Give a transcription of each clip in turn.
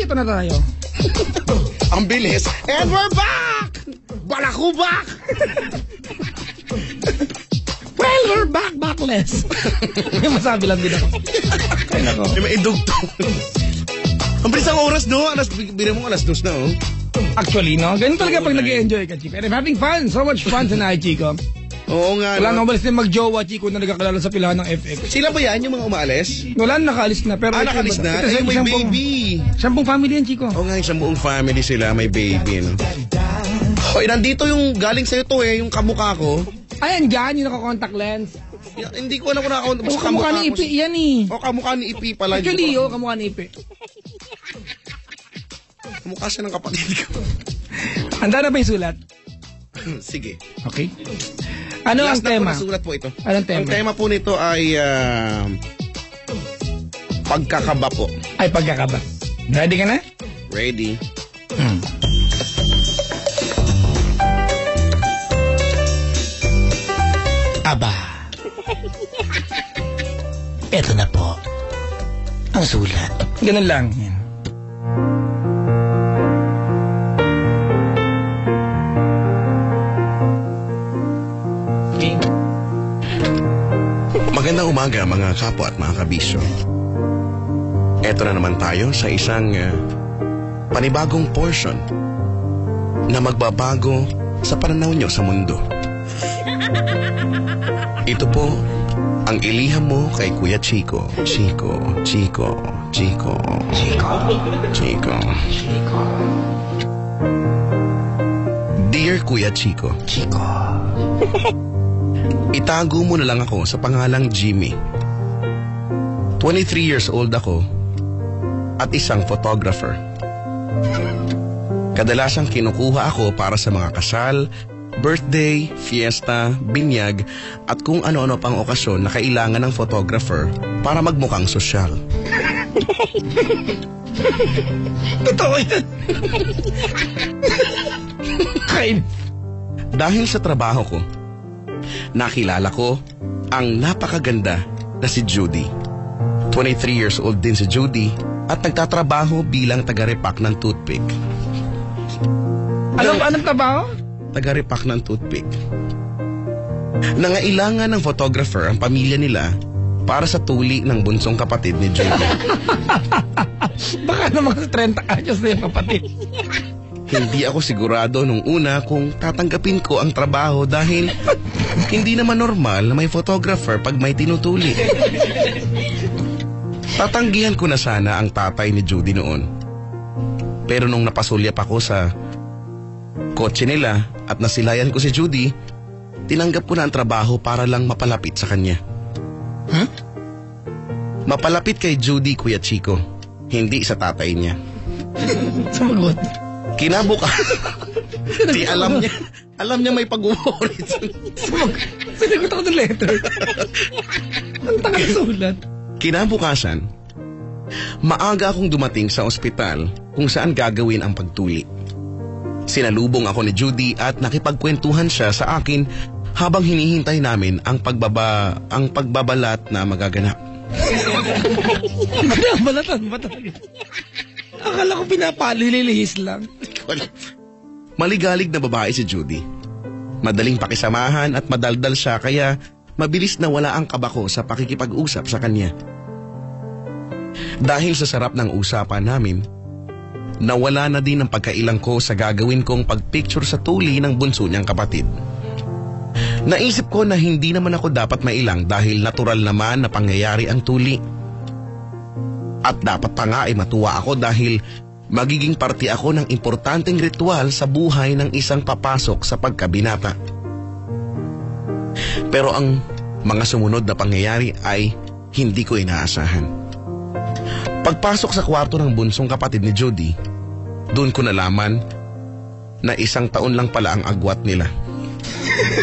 nandito na tayo. Ang bilis. And we're back! Balakubak! Well, we're backless. May masabi lang din ako. Ay, nako. May idugtong. Ang bilis ang oras, no? Bira mo alas 2 na, oh. Actually, no? Ganun talaga pag nag-i-enjoy ka, Chico. And I'm having fun. So much fun tonight, Chico. Oo nga. Wala nang umalis na mag-jowa, Chico, na nagkakilala sa pilahan ng FX. Sila ba yan, yung mga umaalis? Wala na, nakaalis na. Pero nakaalis na? Ay, may baby. 10 family yan, Chico. Oo nga, isang buong family sila, may baby, no? Hoy, nandito yung galing sa'yo to yung kamukha ko. Ayan dyan, yung naka-contact lens. Hindi ko alam kung naka-contact. O, kamukha ni Ipi, yan eh. O, kamukha ni Ipi pala. Actually, kamukha ni Ipi. Kamukha siya ng kapatid ko. Handa na ba yung sulat? Sige. Okay. Ano ang tema? Last na po nasulat po ito. Anong tema? Ang tema po nito ay pagkakaba po. Ay, pagkakaba. Ready ka na? Ready. Aba. Eto na po. Ang sulat. Ganun lang. Yan. Magandang umaga mga kapwa at mga kabisyo. Eto na naman tayo sa isang panibagong portion na magbabago sa pananaw nyo sa mundo. Ito po ang iliham mo kay Kuya Chico. Chico, Chico, Chico, Chico, Chico, Chico. Dear Kuya Chico. Chico. Itago mo na lang ako sa pangalang Jimmy. 23 years old ako at isang photographer. Kadalasang kinukuha ako para sa mga kasal, birthday, fiesta, binyag at kung ano-ano pang okasyon na kailangan ng photographer para magmukhang sosyal. Totoo yan. Dahil sa trabaho ko, nakilala ko ang napakaganda na si Judy. 23 years old din si Judy at nagtatrabaho bilang taga-repack ng toothpick. Anong trabaho? Taga-repack ng toothpick. Nangailangan ng photographer ang pamilya nila para sa tuli ng bunsong kapatid ni Judy. Baka naman sa 30 anyos na yung kapatid. Hindi ako sigurado nung una kung tatanggapin ko ang trabaho dahil hindi naman normal na may photographer pag may tinutuli. Tatanggihan ko na sana ang tatay ni Judy noon. Pero nung napasulyap ako sa kotse nila at nasilayan ko si Judy, tinanggap ko na ang trabaho para lang mapalapit sa kanya. Huh? Mapalapit kay Judy, Kuya Chico, hindi sa tatay niya. Sumagot. Kinabuka. Di alam niya may pag-uwarit. Sinagot ako ng letter. Ang takasulat. Kinabukasan, maaga akong dumating sa ospital kung saan gagawin ang pagtuli. Sinalubong ako ni Judy at nakipagkwentuhan siya sa akin habang hinihintay namin ang pagbabalat na magaganap. Balatan ba talaga? Akala ko pinapalilihis lang. Maligalig na babae si Judy. Madaling pakisamahan at madaldal siya kaya mabilis na wala ang kaba ko sa pakikipag-usap sa kanya. Dahil sa sarap ng usapan namin, nawala na din ang pagkailang ko sa gagawin kong pagpicture sa tuli ng bunso niyang kapatid. Naisip ko na hindi naman ako dapat mailang dahil natural naman na pangyayari ang tuli. At dapat pa nga ay matuwa ako dahil magiging parte ako ng importanteng ritual sa buhay ng isang papasok sa pagkabinata. Pero ang mga sumunod na pangyayari ay hindi ko inaasahan. Pagpasok sa kwarto ng bunsong kapatid ni Judy, doon ko nalaman na 1 taon lang pala ang agwat nila.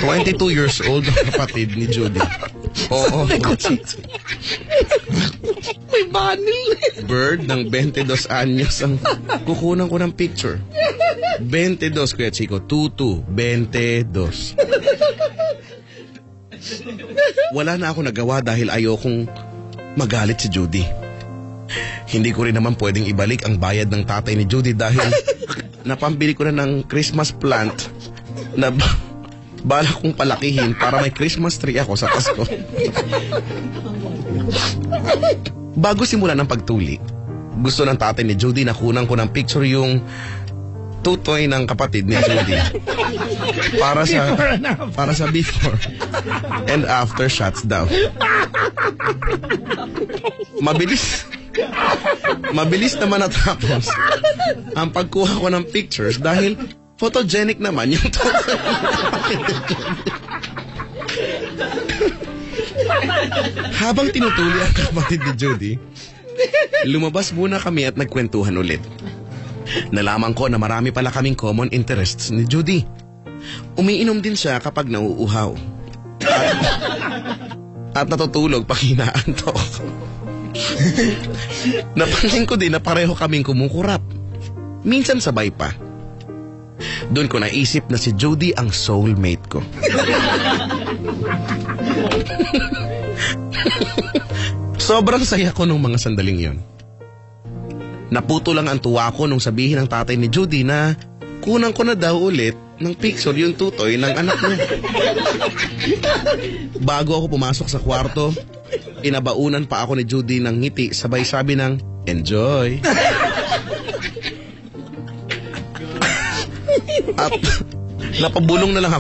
22 years old ang kapatid ni Judy. Oo. May banil. Bird ng 22 anyos ang kukunan ko ng picture. 22, Kuya Chico. 22. Wala na ako nagawa dahil ayokong magalit si Judy. Hindi ko rin naman pwedeng ibalik ang bayad ng tatay ni Judy dahil napambili ko na ng Christmas plant na balak kong palakihin para may Christmas tree ako sa Pasko. Bago simulan ang pagtuli, gusto ng tatay ni Judy na kunan ko ng picture yung tutoy ng kapatid ni Judy para sa before and after shots daw. Mabilis naman natapos ang pagkuha ko ng pictures dahil photogenic naman yung tutoy. Habang tinutuli ang kapatid ni Judy, lumabas muna kami at nagkwentuhan ulit. Nalaman ko na marami pala kaming common interests ni Judy. Umiinom din siya kapag nauuhaw. At natutulog pag hinaantok. Napansin ko din na pareho kaming kumukurap. Minsan sabay pa. Doon ko naisip na si Judy ang soulmate ko. Sobrang saya ko nung mga sandaling yon. Naputo lang ang tuwa ko nung sabihin ng tatay ni Judy na kunang ko na daw ulit ng picture yung tutoy ng anak niya. Bago ako pumasok sa kwarto, inabaunan pa ako ni Judy ng ngiti sabay sabi ng enjoy. At napabulong na lang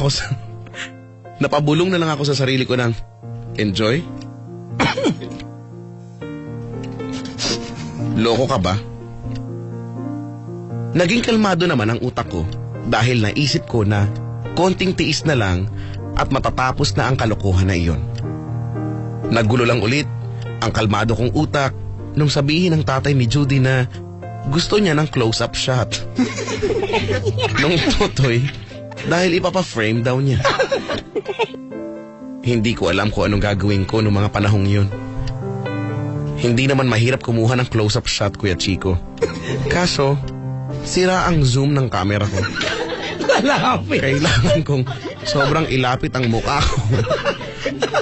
ako sa sarili ko ng enjoy. Loko ka ba? Naging kalmado naman ang utak ko dahil naisip ko na konting tiis na lang at matatapos na ang kalokohan na iyon. Nagulo lang ulit ang kalmado kong utak nung sabihin ng tatay ni Judy na gusto niya ng close-up shot nung tutoy dahil ipapa-frame daw niya. Hindi ko alam kung anong gagawin ko noong mga panahong yun. Hindi naman mahirap kumuha ng close-up shot, Kuya Chico. Kaso, sira ang zoom ng camera ko. Kailangan kong sobrang ilapit ang mukha ko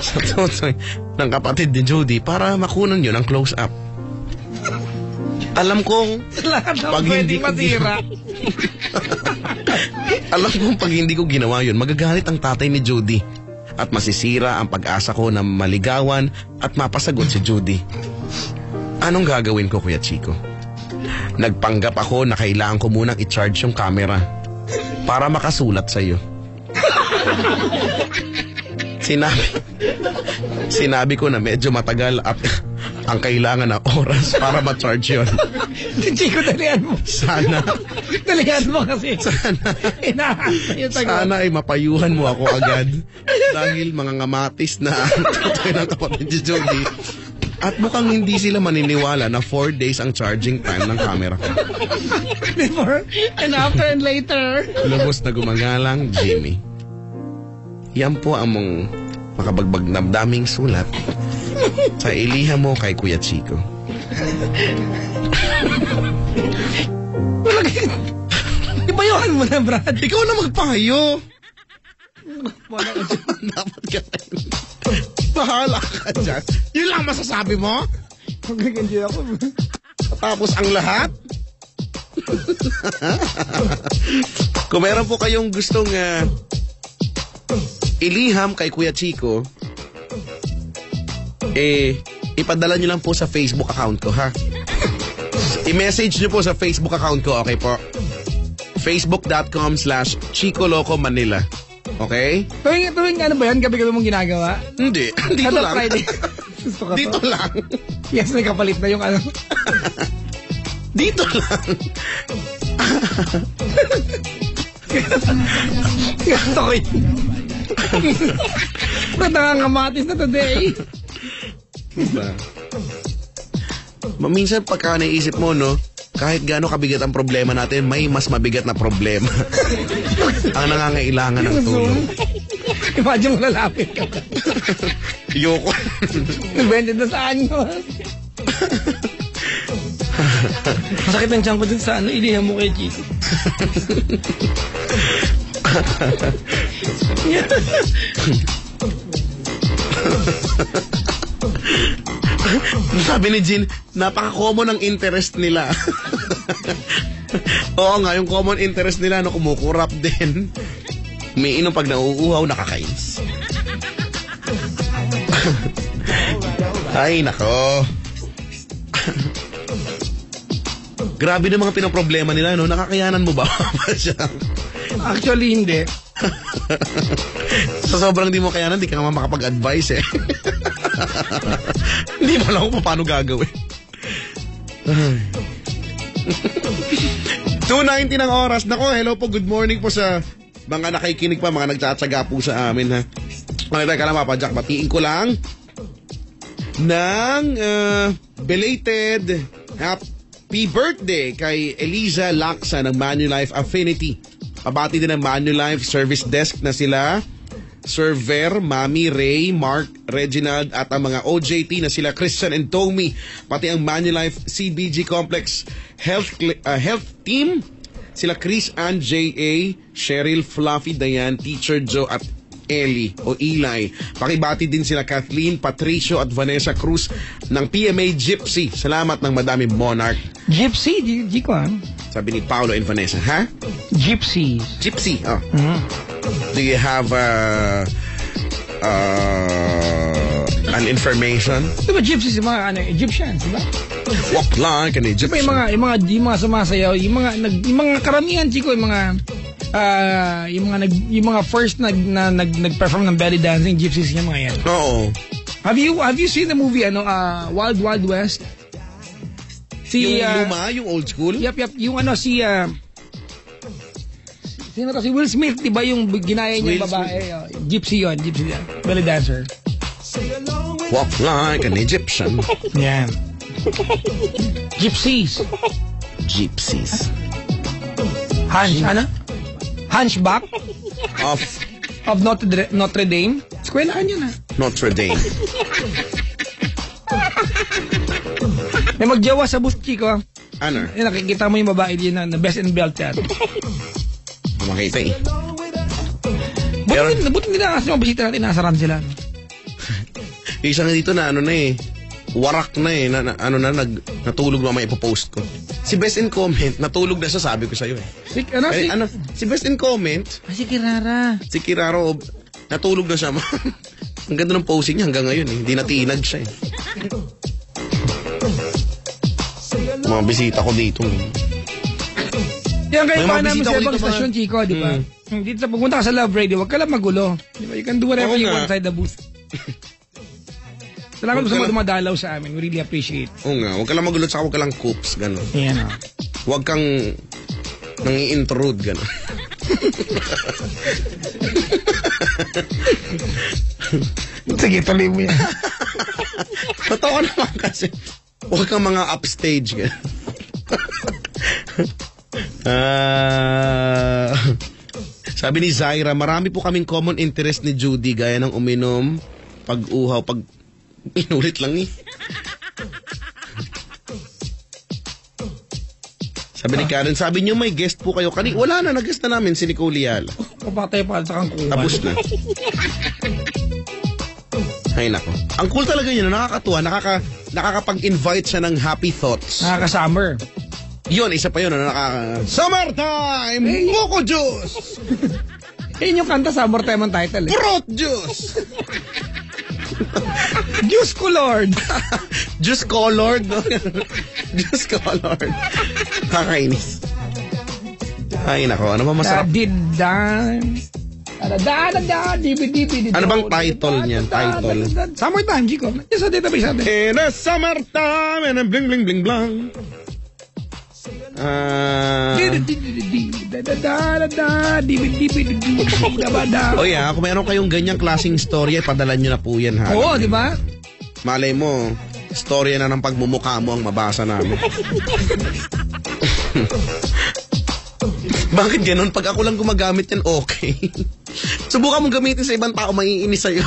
sa tutoy ng kapatid ni Judy para makunan yun ang close-up. Alam kong pag hindi ko pag hindi ko ginawa yun, magagalit ang tatay ni Judy at masisira ang pag-asa ko na maligawan at mapasagot si Judy. Anong gagawin ko, Kuya Chico? Nagpanggap ako na kailangan ko munang i-charge yung camera para makasulat sa'yo. Sinabi ko na medyo matagal at ang kailangan na oras para ma-charge yun. Chico, dalihan mo. Sana. Dalihan mo kasi. Sana ay mapayuhan mo ako agad dahil mga ngamatis na tutoy ng kapatid ni Judy. At mukhang hindi sila maniniwala na 4 days ang charging time ng camera ko. Before and after and later. Lubos na gumangalang, Jimmy. Yan po ang mong makabagbag na daming sulat sa iliha mo kay Kuya Chico. Ipayuhan mo na, Brad. Ikaw na magpayo. Wala ka dyan. Dapat ka rin. Bahala ka dyan. Yun lang masasabi mo? Magagandi ako. Tapos ang lahat? Kung meron po kayong gustong iliham kay Kuya Chico, ipadala nyo lang po sa Facebook account ko, ha? I-message nyo po sa Facebook account ko, okay po? Facebook.com/Chico Loco Manila. Okay? Tuwing ano ba yan? Gabi-gabi mong ginagawa? Hindi. Dito lang. Friday. Dito lang. Yes, may kapalit na yung ano. Dito lang. Ganto ko yun. Natangangamatis na today. Diba? Minsan pagka naisip mo, no, kahit gaano kabigat ang problema natin, may mas mabigat na problema ang nangangailangan ng tulong. Imagine mo lalapit ka. Yoko. Nabended na sa anyo. Masakit ang tiyan ko dun sa ano, ilihan mo kay Chico. Sabi ni Jean, napaka-common ang interest nila. Oo nga, yung common interest nila, no, kumukurap din. Umiinom pag nauuhaw, nakakainis. Ay, nako. Grabe na mga pinoproblema nila, no? Nakakayanan mo ba? Actually, hindi. Sa sobrang di mo kayanan, di ka naman makapag-advise eh. Hindi mo alam kung paano gagawin. 2:90 ng oras. Nako, hello po, good morning po sa mga nakikinig pa, mga nagtsatsaga po sa amin, ha. Okay, teka lang, Papa Jack, batiin ko lang ng belated happy birthday kay Eliza Laksa ng Manulife Affinity. Pabati din ng Manulife Service Desk na sila Sir Ver, Mami, Ray, Mark, Reginald at ang mga OJT na sila Christian and Tommy. Pati ang Manulife CBG Complex Health Team, sila Chris and J.A., Cheryl, Fluffy, Diane, Teacher Joe at Ellie o Eli. Pakibati din sila Kathleen, Patricio at Vanessa Cruz ng PMA Gypsy. Salamat ng madami, Monarch. Gypsy, di ko Sabi ni Paolo and Vanessa, ha? Gypsies. Gypsy, oh. Mm-hmm. Do you have an information? Diba gypsies, yung mga Egyptians, diba? Walk like an Egyptian. Diba yung mga sumasayaw, yung mga karamihan, chiko, yung mga first nag-perform ng belly dancing, gypsies yung mga yan. Oo. Have you seen the movie Wild Wild West? Yung luma, yung old school? Yep. Yung sino to? Si Will Smith, diba yung ginaya niyang babae? Gypsy yun. Belly dancer. Walk like an Egyptian. Yan. Gypsies. Hunchback of Notre Dame. Eskwelahan yun, ha? Notre Dame. May magjawa sa bus, chiko. Ano? Nakikita mo yung babae din na best in belt yan. Makita eh. Buti nila kasi mga bisita natin, nasaran sila. Isa nga dito na warak na eh. Natulog mamaya ipopost ko. Si Best in Comment, natulog na siya, sabi ko sa'yo eh. Si Best in Comment. Si Kirara. Si Kiraro, natulog na siya. Ang ganda ng posing niya hanggang ngayon eh. Hindi natinag siya eh. Mga bisita ko dito. Yan kayo pa namin sa ibang stasyon, Chico, di ba? Dito sa pumunta ka sa Love Radio, wag ka lang magulo. Di ba? You can do whatever you want inside the booth. Salamat sa mga dumadalaw sa amin. We really appreciate. Oo nga, wag ka lang magulo at saka wag ka lang coops, gano'n. Yan o. Wag kang nang-i-intrude, gano'n. Sige, tuloy mo yan. Totoo naman kasi. Huwag kang mga upstage. Sabi ni Zaira, marami po kaming common interest ni Judy, gaya ng uminom, pag-uhaw, pag inulit lang eh. Sabi ni Karen, sabi niyo may guest po kayo. Wala na, nag-guest na namin si Nicole Yala. Kapatay pa sa kang kuwan. Tapos na. Ay nako. Ang cool talaga yun, nakakatuwa, nakakapag-invite siya ng happy thoughts. Nakaka-summer. Yun, isa pa yun, Summertime! Hey. Moco Juice! Yun yung kanta, Summertime ang title eh. Fruit Juice! Juice Colored! Juice Colored, no? Juice Colored. Kakainis. Ay nako, ano ba masarap? Ano bang title niyan? Title. Summertime, Chico. Yes, sa database natin. In the summertime and a bling bling bling blang. Oh yeah, kung meron kayong ganyang klaseng storya, padala nyo na po yan, ha? Oo, di ba? Malay mo, storya na ng pagmumukha mo ang mabasa namin. Bakit ganun? Pag ako lang gumagamit yan, okay. Subukan mong gamitin sa ibang tao, maiinis sa'yo.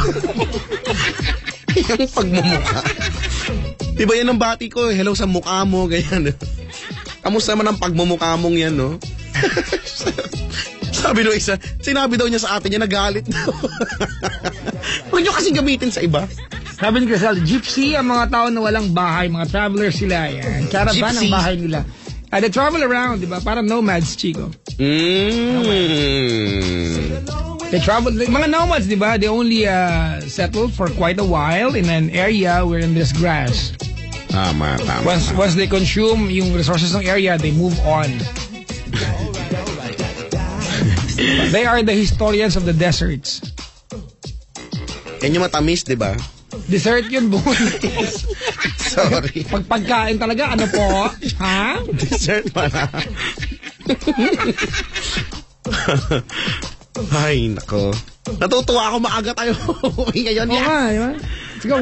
Yung pagmumukha. Diba yan ang bati ko? Hello sa mukha mo, ganyan. Kamusta naman ang pagmumukha mong yan, no? Sabi nung isa, sinabi daw niya sa atin niya, nagalit daw. Huwag nyo kasing gamitin sa iba. Sabi ni Crisel, gypsy ang mga tao na walang bahay, mga travelers sila. Yan. Caravan ang bahay nila. They travel around, di ba? Parang nomads, Chico. They travel, mga nomads, di ba? They only settle for quite a while in an area wherein there's grass. Tama. Once they consume yung resources ng area, they move on. They are the historians of the deserts. Yan yung matamis, di ba? Dessert yun, boy. Sorry. Pagkain talaga, ano po? Ha? Dessert pala. Ay, nako. Natutuwa ako, maaga tayo. Ngayon Oo nga, di ba? Let's go.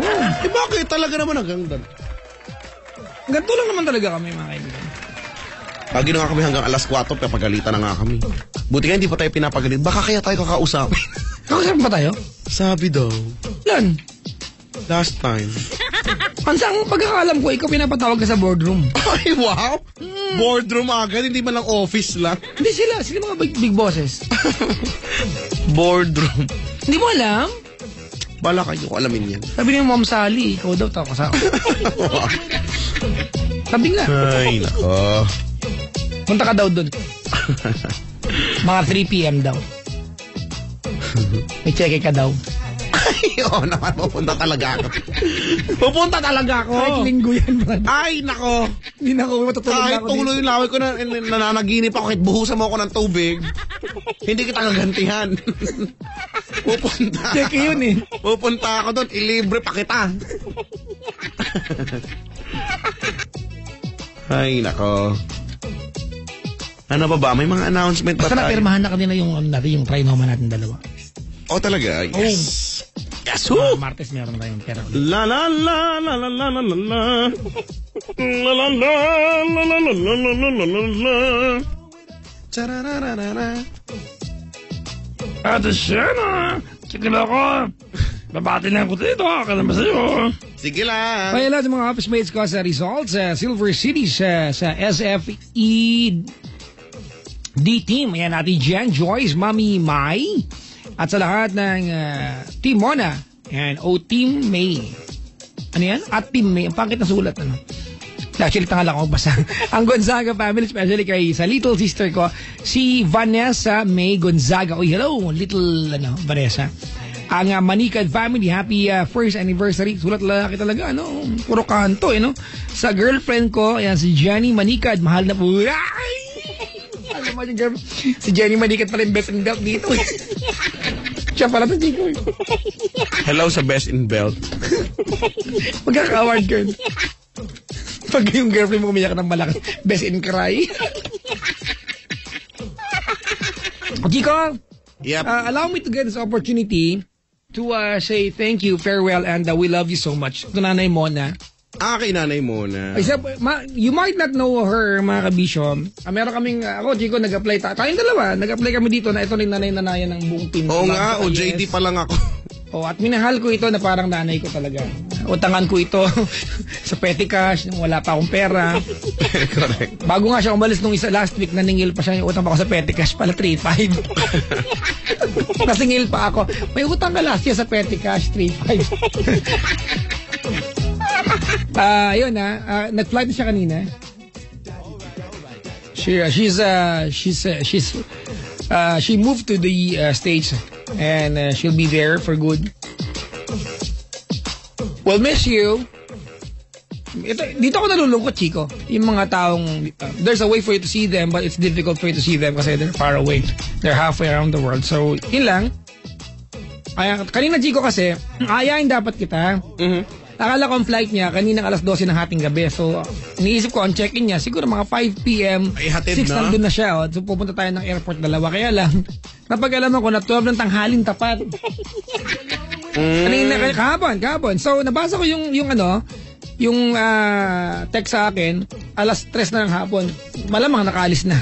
Bakit talaga naman hanggang doon? Ganito lang naman talaga kami, mga kaibigan. Pag ginawa kami hanggang alas 4, papagalitan na nga kami. Buti nga hindi pa tayo pinapagalit. Baka kaya tayo kakausapin. Kakausapin pa tayo? Sabi daw. Yan. Last time. Ang pagkakalam ko, ikaw pinapatawag ka sa boardroom. Ay, wow! Boardroom agad, hindi man lang office lang. Hindi sila mga big bosses. Boardroom. Hindi mo alam? Bala kayo, alamin yan. Sabi niya, Ma'am Sally, ikaw daw tako sa Sabi nga. Ay, nako. Punta ka daw dun. Mga 3 p.m. daw. May check ka daw. Ay, oo naman, pupunta talaga ako. Pupunta talaga ako. Kahit linggo yan, Brad. Ay, nako. Hindi na ako matutulog na ako kahit tuloy yung laway ko na nananaginip ako, kahit buhusan mo ako ng tubig, hindi kita gagantihan. Pupunta. Check yun eh. Pupunta ako doon, ilibre pa kita. Ay, nako. Ano ba? May mga announcement ba tayo? Basta napirmahan na kanina yung trinoma natin dalawa. Oh, talaga? Yes. Oh. Yes. Martes meron tayong pera. La la la la la la la la la. La la la la la la la la la la la. Charararara. Ate Shena, sige lang ako. Babati lang ko dito. Kailan ba sa'yo? Sige lang. Kaya lahat ng mga office mates ko sa results sa Silver City sa SFE D-Team. Ayan natin Jan, Joyce, Mami Mai. At sa lahat ng Team Mona. Ayan, O-Team May. Ano yan? At Team May. Ang pangit na sulat. Ano? Actually, tanga lang ako basta. Ang Gonzaga family, especially kay sa little sister ko, si Vanessa May Gonzaga. Uy, hello, little Vanessa. Ang Manikad family, happy first anniversary. Sulat lalaki talaga, ano? Puro kanto, no? Sa girlfriend ko, ayan, si Jenny Manikad. Mahal na po. Ay! Alam mo, si Jenny Manikad pala yung best in belt dito. Siya pala ito, Chico. Hello sa best in belt. Magkaka-award girl. Pag yung girlfriend mo umiyak ng malaki, best in cry. Chico, yep. Allow me to get this opportunity to say thank you, farewell, and we love you so much. Ito nanay Mona. Kay nanay Mona. You might not know her, mga kabisyo. Meron kaming, ako, Chico, nag-apply. Tayong dalawa, nag-apply kami dito na ito na yung nanay-nanayan ng buong team. Oo nga, JD pa lang ako. At minahal ko ito na parang nanay ko talaga. Utangan ko ito sa petty cash nung wala pa akong pera. Correct. Bago nga siya umalis nung last week, naningil pa siya. Utang pa ako sa petty cash pala, 3.5. Nasingil pa ako. May utang ka last year sa petty cash, 3.5. Yun nag-flight na siya kanina. She moved to the States and she'll be there for good. We'll miss you. Dito ako nalulungkot, Chico. Yung mga taong there's a way for you to see them but it's difficult for you to see them kasi they're far away. They're halfway around the world. So, yun lang. Kanina, Chico, kasi ayayin dapat kita. Akala ko ang flight niya kaninang alas 12 ng hating gabi. So, iniisip ko ang check-in niya siguro mga 5 p.m. 6 nandun na siya. So, pupunta tayo ng airport dalawa. Kaya lang, napag-alaman ko na 12 ng tanghalin tapat. Kanina, kahapon. So, nabasa ko yung text sa akin, alas 3 na ng hapon. Malamang nakaalis na.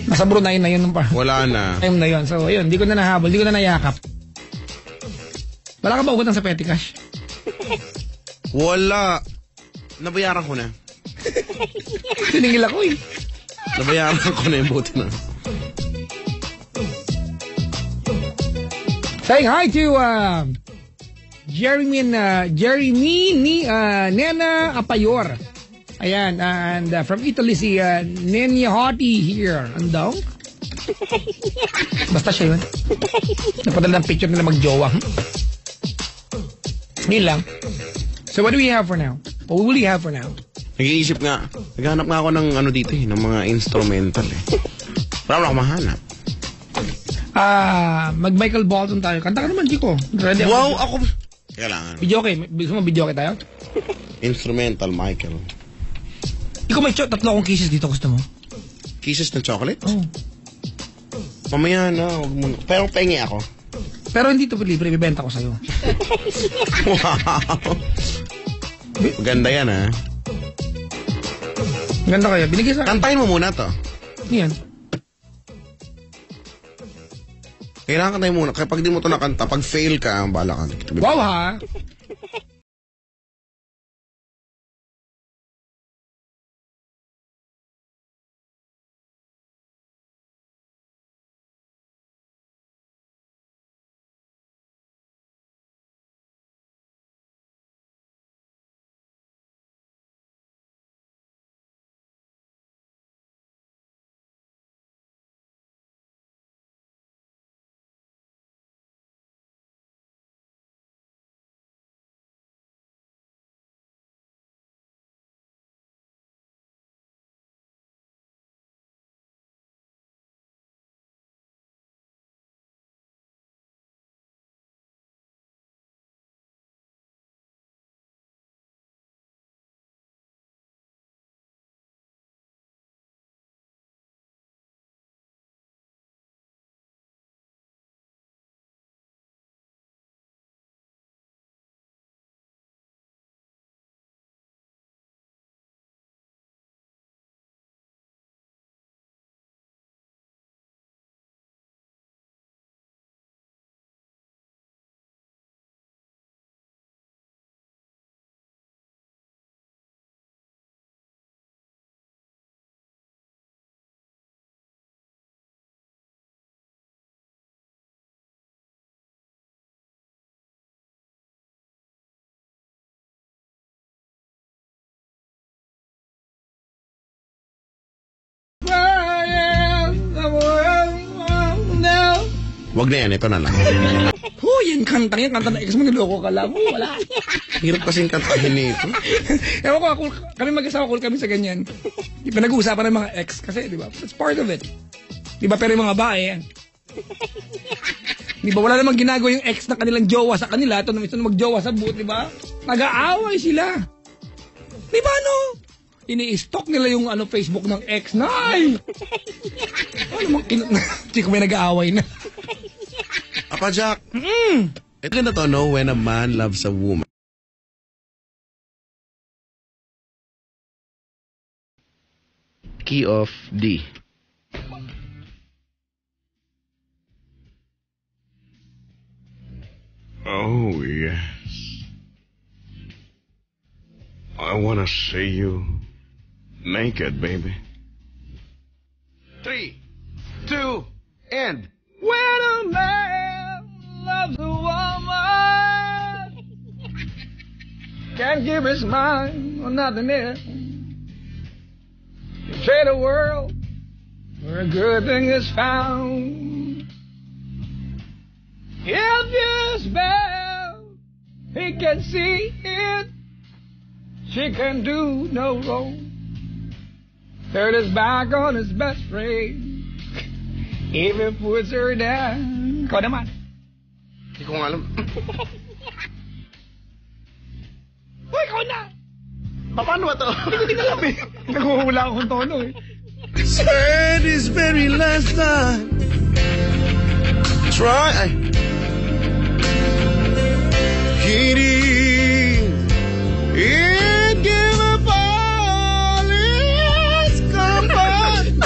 Nasa Brunei na yun. Wala na. Time na yun. So, yun, hindi ko na nahabol, hindi ko na nayakap. Wala ka ba utang sa petty cash? Wala. Nabayaran ko na. Siningil ako eh. Nabayaran ko na yung buti na. Saying hi to Nena Apayor. Ayan, and from Italy si Nenya Hottie here. Ano daw? Basta siya yun. Napadala ng picture nila magjowa. Yun lang. So what do we have for now? What will we have for now? Nag-iisip nga. Naghanap nga ako ng ano dito ng mga instrumental Wala ako mahanap. Mag-Michael Bolton tayo. Kanta ka naman, Chico. Ready ako. Kailangan. Video okay. Gusto mo video okay tayo? Instrumental, Michael. Ikaw may tatlo akong kisses dito. Gusto mo? Kisses ng chocolate? Oo. Mamaya na. Huwag mo. Pero pengi ako. Pero hindi ito libre. Bibenta ko sa'yo. Wow. Maganda yan, ha? Ganda kaya. Binigay sa akin. Kantahin mo muna to. Yan. Kailangan kantahin muna. Kaya pag di mo to nakanta, pag fail ka, bala ka. Wow, ha? Wag na yan, ito na lang. Yan kanta na ex mo, niloko ka lang. Wala. Hirap kasing kantahin nito. Ewan ko, kami mag-asawa, cool kami sa ganyan. Di pa nag-uusapan ng mga ex kasi, di ba? It's part of it. Di ba? Pero yung mga bae, di ba? Wala namang ginagawa yung ex na kanilang jowa sa kanila. Ito na mag-jowa sa boot, di ba? Nag-aaway sila. Di ba, no? Ini-stalk nila yung Facebook ng ex. Nay! Ano Chico, may nag-aaway na. Apa, Jack? Ito na to, know when a man loves a woman. Key of D. Oh, yes. I wanna see you naked, baby. 3, 2, and... When a man loves a woman, can't give his mind or nothing else. You trade the world where a good thing is found. If you spell, he can see it. She can do no wrong. Turn his back on his best friend. Even puts her down. Ikaw naman. Hindi ko nga alam. Uy, ikaw na! Paano ba to? Hindi ko alam eh. Naghuhula akong tono eh. Said his very last time. Try. He did. He'd give up all his comfort.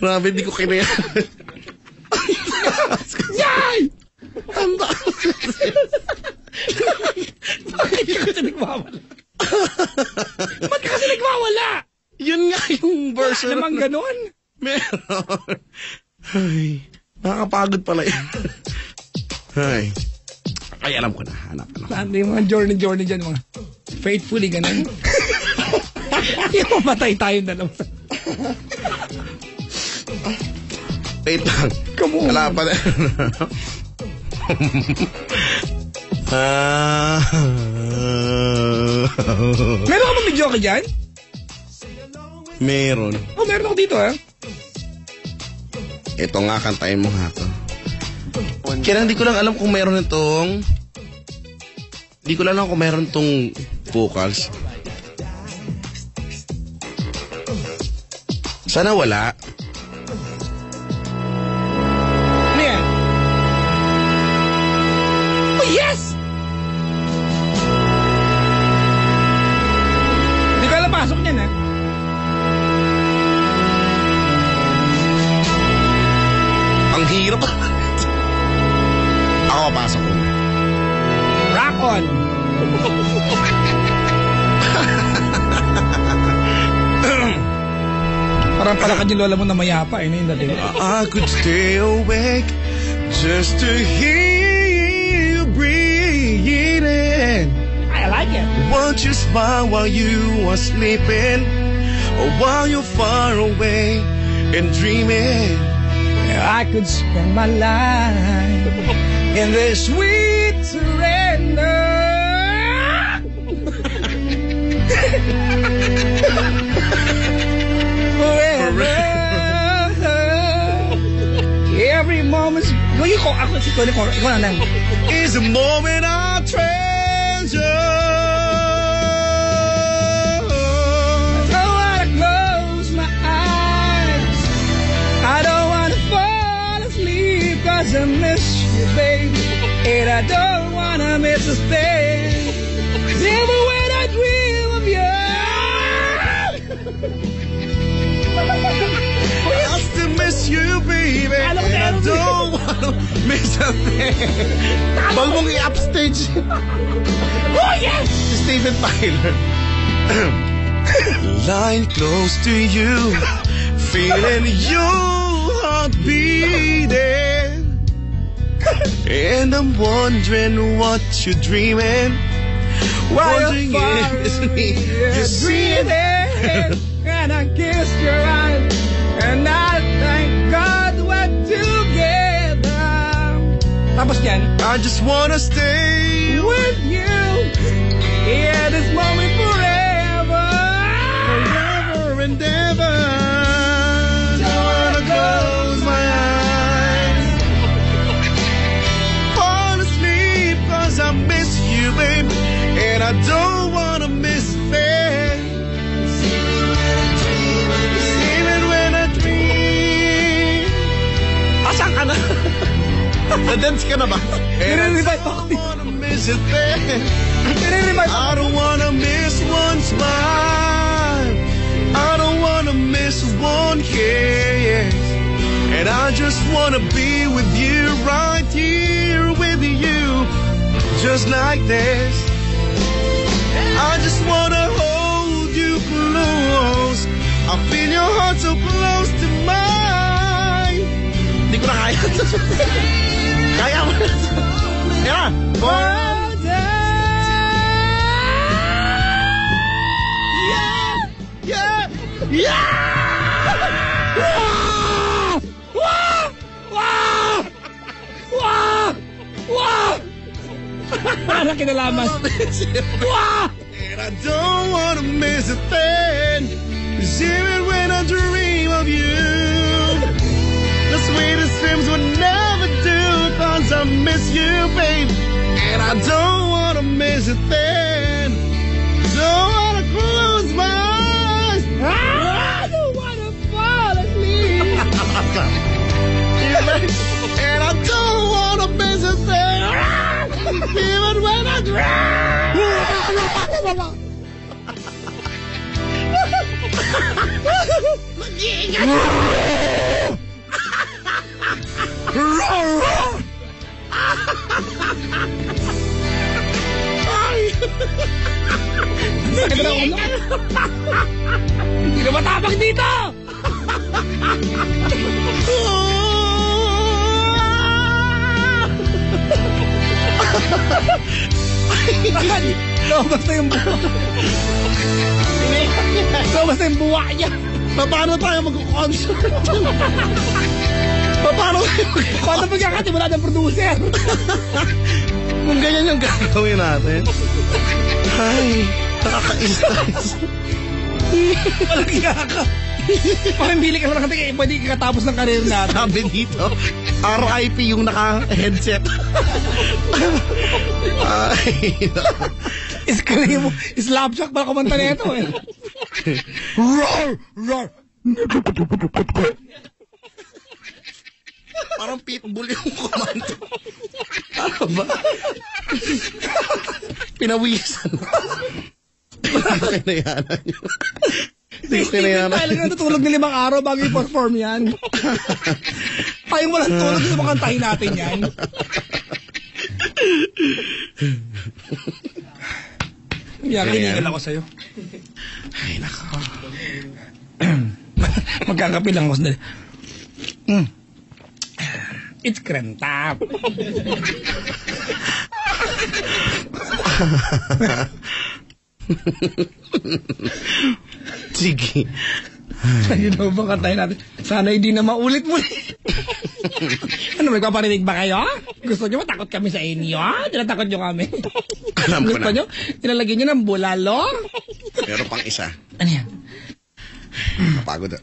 Grabe, di ko kinaya. Yay! Ang Bakit ka kasi nagwawala? Ba't ka kasi nagwawala? Yun nga yung version. Wala namang ganon. Meron. Ay, nakakapagod pala yun. Ay. Ay, alam ko na. Hanap ko na. Saan yung mga journey dyan, mga faithfully ganon. Yung mamatay tayong dalawa. Wait lang. Come on. Wala pa na. Meron ka bang video ka dyan? Meron. Oh, meron ako dito, ha? Ito nga, kantayin mo nga to. Kaya hindi ko lang alam kung meron itong... Hindi ko lang alam kung meron itong vocals. Sana wala. Ano yan? Oh, yes! Hindi ka lang pasok niyan, ha? Ang hirap. Ako pasok ko. Rock on! Parang palakad yung lola mo na mayapa, na yung dating. I could stay awake just to hear you breathing. I like it. Won't you smile while you are sleeping, or while you're far away and dreaming? I could spend my life in this sweet surrender. Forever. Every moment. Ako si Tony Cor. Ikaw na lang. Is a moment I treasure. I don't wanna close my eyes. I don't wanna fall asleep 'cause I miss you, baby. And I don't wanna miss a thing. 'Cause even when I dream of you. I still miss you, baby. And I don't wanna miss a thing. Bag mong i-upstage. Oh, yes! Si Steven Tyler. Lying close to you, feeling your heart beating. And I'm wondering what you're dreaming. Wondering if it's me you're seeing. And I kissed your eyes, and I thank God we're together. Tapos yan, I just wanna stay with you, yeah, this moment forever. forever and ever. Don't wanna close my eyes. Fall asleep 'cause I miss you, babe. And I don't wanna miss a thing. Even when I dream. Asan ka na? Na-dance ka na ba? And I Nire-revive ako. don't wanna miss a thing. Nire-revive ako. I don't wanna miss one smile. I don't wanna miss one kiss. And I just wanna be with you, right here with you, just like this. I just wanna hold you close. I feel your heart so close to mine. Hindi ko na kaya. Kaya mo na. Yeah. Yeah. Yeah. Parang kinalaman. And I don't wanna miss a thing. 'Cause even when I dream of you, the sweetest dreams would never do. 'Cause I miss you, babe. And I don't wanna miss a thing. Don't wanna close my eyes. I don't wanna fall asleep. And I don't wanna miss a thing. Even when I dream. mag-iingat! Sakit na ulo. Hindi na matapag dito! Lumabas na yung buwa. Lumabas na yung buwa niya. Paano tayo mag-concert? Paano pagkakati wala ng producer? Kung ganyan yung gagawin natin. Ay, nakaka-stress. Walang ka. Parang bili ka lang natin, pwede kakatapos ng karir natin. Sabi dito, RIP yung naka-headset. Ay, Iskali mo, slapshot pala kumanta na ito eh. Roar! Roar! parang pitbull yung kumanta. Ano ba? Pinawisan. Kinayanan nyo. Hindi ko kinayanan. Tayo lang natutulog ng 5 araw bago i-perform yan. Tayong walang tulog sa makantahin natin yan. Kinigal ako sa'yo. Ay, nako. Magkakapi lang ako sandali. It's krentap. Sige. Ayun na ba kantahin natin? Sana hindi na maulit-mulit. Ano, magpaparinig ba kayo? Gusto nyo matakot kami sa inyo? Tinatakot nyo kami. Alam ko Gusto na. nyo? Nilalagyan nyo ng bulalo? Pero pang isa. Ano yan? Napagod na.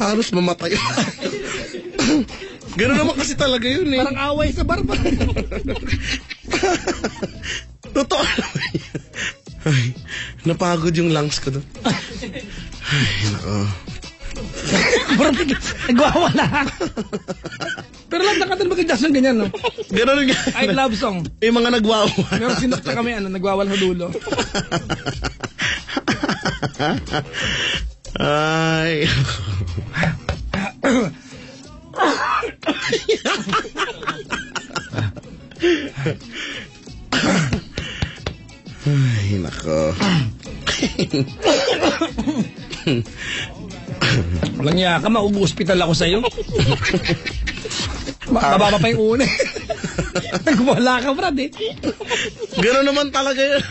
Halos mamatay. Gano'n naman kasi talaga yun eh. Parang away sa bar pa. Totoo naman yun. Ay, napagod yung lungs ko doon. Ay, nako. Parang nagwawala. Pero lang nakatan ba kay Jason ganyan, no? Gano'n nga. I love song. Yung mga nagwawa. Pero sinukta kami, nagwawala sa dulo. Ay. Ay, nako. Walang niya ka, maubu-hospital ako sa'yo. Mababa pa yung una. Nagwala ka, Brad, eh. Gano'n naman talaga yun.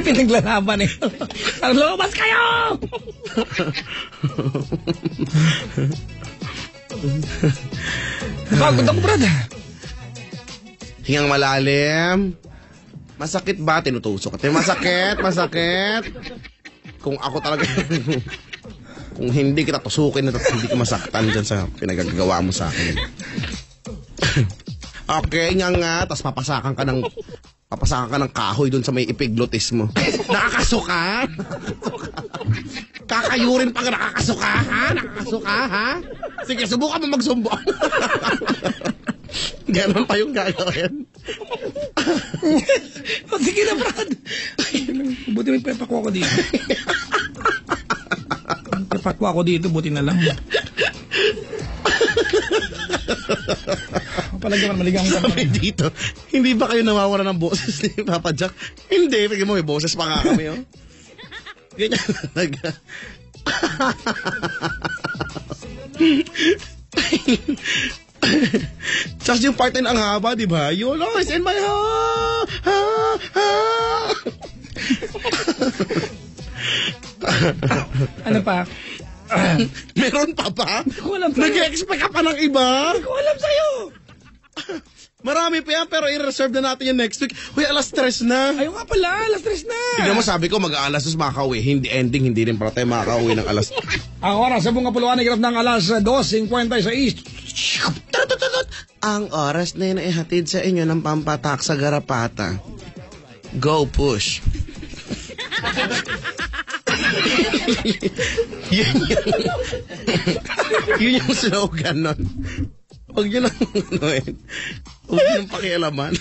Pinaglalaban, eh. Ang lumabas kayo! Pagod ako, Brad. Hingang malalim. Masakit ba? Tinutusok ka. Masakit. Kung ako talaga, kung hindi kita tusukin at hindi ka masaktan dyan sa pinagagawa mo sa akin. Okay, nga, tapos papasakan ka ng kahoy dun sa may epiglotis mo. Nakakasuka? Kakayurin pa ka, nakakasuka, ha? Nakakasuka, ha? Sige, subukan mo magsumbong. Ganon pa yung gagawin. Sige na, Brad. Buti may pepakwa ko dito. Pepakwa ko dito, buti na lang. Palagyan maligang ka. Sabi dito, hindi ba kayo nawawala ng boses ni Papa Jack? Hindi, pagin mo, may boses pa nga kami, oh. Ganyan talaga. Tapos yung part 10 ang haba, di ba? You'll always in my heart. Ano pa? Meron pa ba? Hindi ko alam sa'yo. Nag-expect ka pa ng iba? Hindi ko alam sa'yo. Marami pa yan, pero i-reserve na natin yan next week. Uy, alas 3 na. Ayaw nga pala, alas 3 na. Tignan mo, sabi ko, mag-alas 2 makakauwi. Hindi ending, hindi rin pala tayo makakauwi ng alas. Ang oras sa bunga puluhan ay grab ng alas 2:50 sa East. Ang oras na yun ay hatid sa inyo ng pampatak sa garapata. Go push. yun yung slogan nun. Huwag yun ang anuin. Huwag yun ang pakialaman.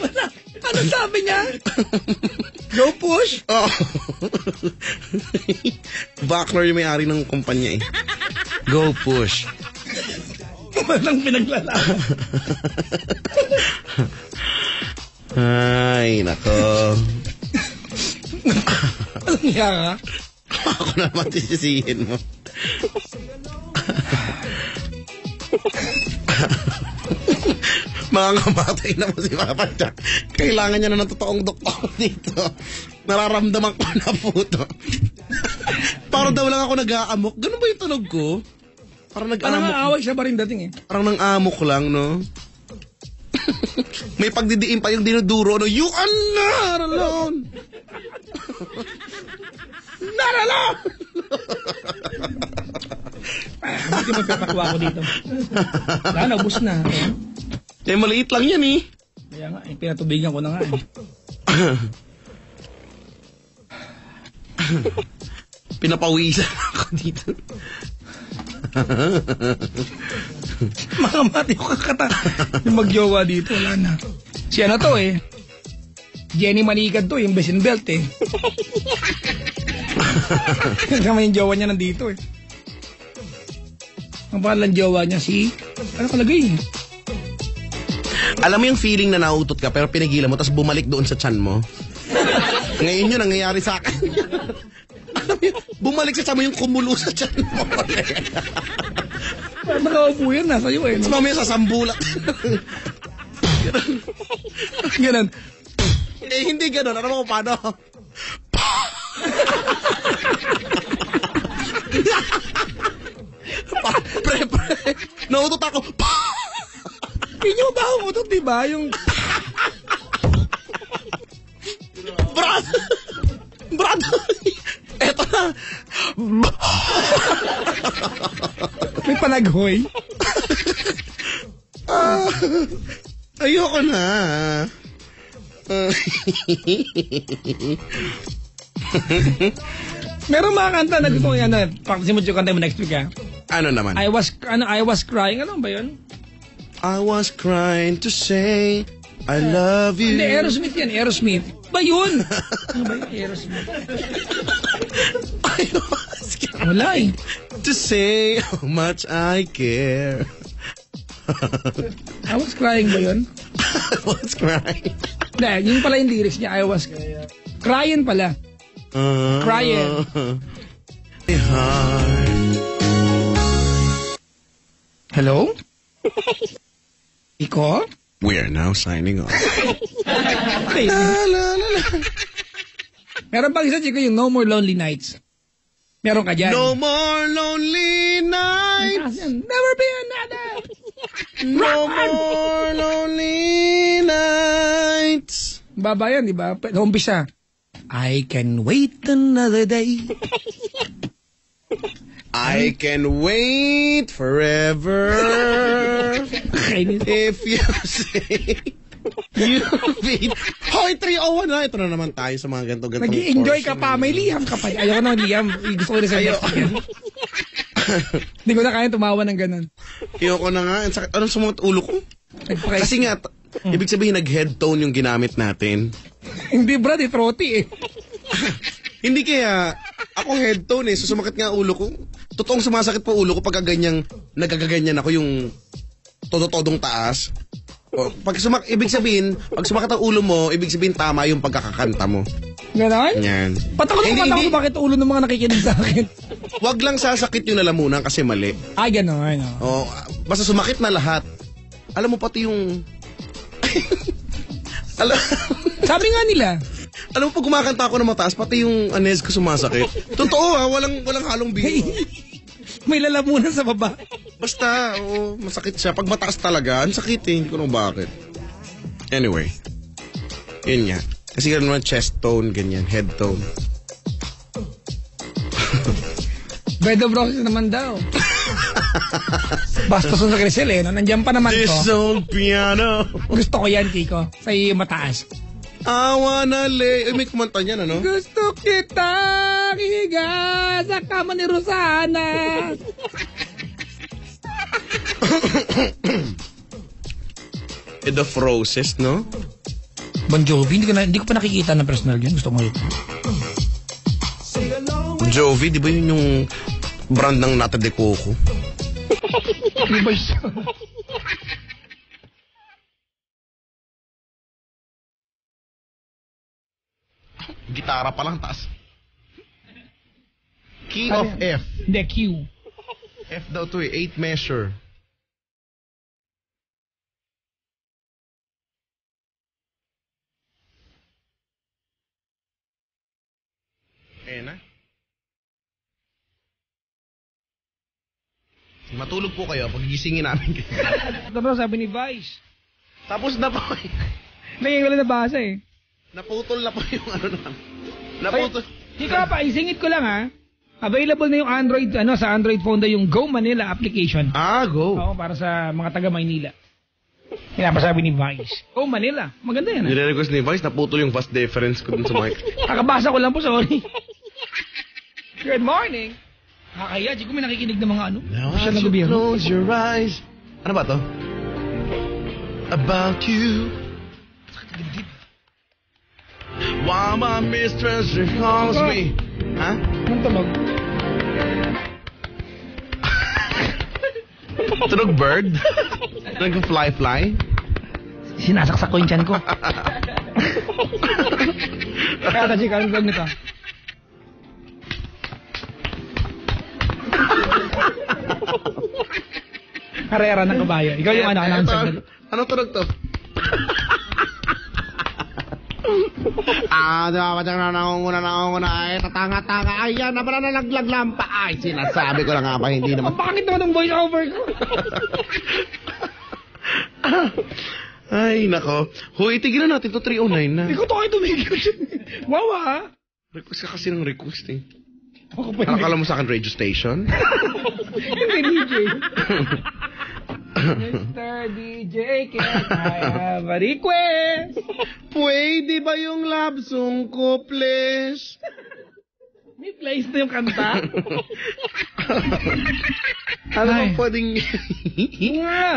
Wala. Ano sabi niya? Go push? Oh. Backler yung may-ari ng kumpanya eh. Go push. Walang pinaglalaban. Ay, nako. Alam niya ka? Ako naman sisisihin mo. Mga kamatay na mo si Papa Jack. Kailangan niya na ng totoong doktor dito. Nararamdaman ko na po to. Parang daw lang ako nag-aamok. Ganun ba yung tunog ko? Parang Parang nag-aamok. aaway siya pa rin dating eh. Parang nang-amok lang, no? May pagdidiin pa yung dinuduro, no? You are not alone! Not alone! Buti magpapakwa ko dito. Wala, naubos na. Eh, maliit lang yan, eh. Kaya nga, pinatubigan ko na nga eh. Pinapawisan ako dito. Makamati ko kakata. Yung magjowa dito, wala na. Si ano to eh. Jenny Manikad to, yung Besin Belt eh. Kasama yung jowa niya nandito eh. Ang pangalan jowa niya si... Ano kalagay eh? Alam mo yung feeling na nautot ka pero pinigilan mo tapos bumalik doon sa tiyan mo? Ngayon yun nangyayari sa akin. Alam mo yun, bumalik sa tiyan mo yung kumulo sa tiyan mo. Nakaupo yan, nasa iyo eh. Tapos mamaya sasambulat. Ganun. Eh, hindi ganun. Alam mo kung paano? Pre. Nautot ako. Inyo ba ang utot, diba? Yung... Bras! Brother, eto na. May panaghoy. Ayoko na. Meron mga kanta na gusto ko yan. Practice mo yung kanta mo next week ha. Ano naman? I was crying. Ano ba yun? I was crying to say I love you. Hindi, Aerosmith yan. Aerosmith. Ba yun? Ano ba yun? Aerosmith. I was crying Wala eh. to say how much I care. I was crying ba yun? I was crying. Hindi, yun pala yung lyrics niya. I was crying pala. Crying. Hello? Iko? We are now signing off. Okay. Meron pang isa, Chico, yung No More Lonely Nights. Meron ka dyan. No more lonely nights. Never be another. No more lonely nights. Baba yan, di ba? Umpisa. I can wait another day. I can wait forever. If you say you'll be... Hoy, 301 na. Ito na naman tayo sa mga ganito-ganito. Nag-i-enjoy ka pa. May liham ka pa. Ayoko naman liham. Gusto ko rin sa Hindi ko na kaya tumawa ng ganun. Ayoko na nga. Anong sumunod ulo ko? Kasi nga, ibig sabihin nag-head tone yung ginamit natin. Hindi brad, troti eh. Hindi kaya, ako head tone eh. So sumakit nga ulo ko. Totoong sumasakit po ulo ko pagka ganyang, nagagaganyan ako yung todo-todong taas. O, ibig sabihin, pag sumakit ang ulo mo, ibig sabihin tama yung pagkakakanta mo. Ganon? Yan. Patakot ko bakit ulo ng mga nakikinig sa akin. Wag lang sasakit yung lalamunan kasi mali. Ay, ganon. O, basta sumakit na lahat. Alam mo pati yung... Sabi nga nila. Alam mo, pag kumakanta ako ng mataas, pati yung anes ko sumasakit. Totoo ha, walang halong biro. May lalamunan sa baba. Basta, oo, masakit siya. Pag mataas talaga, ang sakit eh. Hindi ko naman bakit. Anyway, yun nga. Kasi gano'n naman chest tone, ganyan, head tone. Bedo Bros naman daw. Bastos sa Crisel eh, no? Nandiyan pa naman This to. old piano. Gusto ko yan, Kiko. Sa iyo mataas. I wanna lay... may kumanta niyan, ano? Gusto kita higa sa kama ni Rosana. The Roses, no? Bon Jovi, hindi ko pa nakikita na personal yun. Gusto ko yun. Jovi, di ba yun yung brand ng Nata de Coco? Di ba siya? Gitara pa lang, taas. Key of F. Hindi, Q. F daw to eh, 8 measure. Ayan na. Matulog po kayo, pagigisingin namin kayo. Tapos sabi ni Vice. Tapos na po. Naging wala nabasa eh. Naputol na po yung ano na. Naputol. Ikaw pa, isingit ko lang ha. Available na yung Android, sa Android phone na yung Go Manila application. Go. Oo, para sa mga taga Maynila. Pinapasabi ni Vice. Go Manila. Maganda yan. Nire-request ni Vice, naputol yung fast difference ko dun sa mic. Kakabasa ko lang po, sorry. Good morning. Kaya, di ko may nakikinig ng mga ano. Now as you close your eyes. Ano ba to? About you. While my mistress calls me. Ha? Anong tunog? Tunog bird? Nag-fly-fly? Sinasaksak ko yung tiyan ko. Kaya kasi anong tunog nito? Karera ng kabayo. Ikaw yung anak. Anong tunog to? Dapat na nangunguna ay tatanga-tanga. Ay, yan, napala na naglaglampa. Ay, sinasabi ko lang nga ba, hindi naman. Ang bakit naman ng voice over ko? Ay, nako. Hoy, tigilan natin to 309 na. Hindi ko to kayo tumigil. Wow, ha? Request ka kasi ng request eh. Ako pa Akala mo sa akin radio station? Hindi, DJ. Mr. DJ, can I have a request? Pwede ba yung love song ko, please? May place na yung kanta? Ano ba Ay. pwedeng...